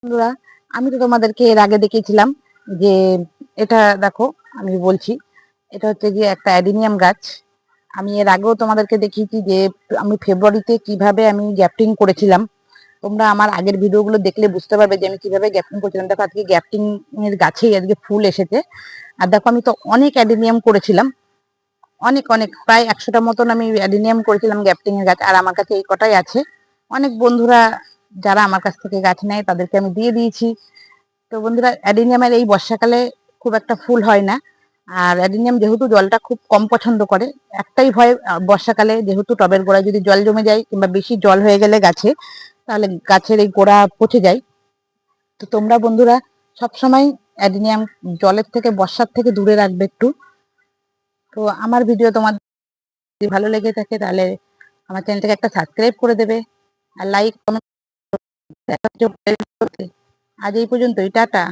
বন্ধুরা, আমি তো তোমাদেরকে এর আগে দেখিয়েছিলাম যে এটা দেখো, আমি বলছি এটা হচ্ছে যে একটা অ্যাডিনিয়াম গাছ। আমি এর আগেও তোমাদেরকে দেখিয়েছি যে আমি ফেব্রুয়ারিতে কিভাবে আমি গ্যাপটিং করেছিলাম। তোমরা আমার আগের ভিডিওগুলো দেখলে বুঝতে পারবে যে আমি কিভাবে গ্যাপটিং করেছিলাম। দেখো আজকে গ্যাপটিং এর গাছেই আজকে ফুল এসেছে। আর দেখো আমি তো অনেক অ্যাডিনিয়াম করেছিলাম, অনেক অনেক প্রায় 100টা মতন আমি অ্যাডিনিয়াম করেছিলাম গ্যাপটিং এর গাছ, আর আমার কাছে এই কটাই আছে। অনেক বন্ধুরা যারা আমার কাছ থেকে গাছ নেয় তাদেরকে আমি দিয়ে দিয়েছি। তো বন্ধুরা, অ্যাডিনিয়ামের এই বর্ষাকালে খুব একটা ফুল হয় না। আর অ্যাডিনিয়াম যেহেতু জলটা খুব কম পছন্দ করে, একটাই ভয় বর্ষাকালে যেহেতু টবের গোড়ায় যদি জল জমে যায় কিংবা বেশি জল হয়ে গেলে গাছে, তাহলে গাছের এই গোড়া পচে যায়। তো তোমরা বন্ধুরা সবসময় অ্যাডিনিয়াম জলের থেকে, বর্ষার থেকে দূরে রাখবে একটু। তো আমার ভিডিও তোমার যদি ভালো লেগে থাকে তাহলে আমার চ্যানেলটাকে একটা সাবস্ক্রাইব করে দেবে, আর লাইক কমেন্ট। আজ এই পর্যন্তই, টাটা।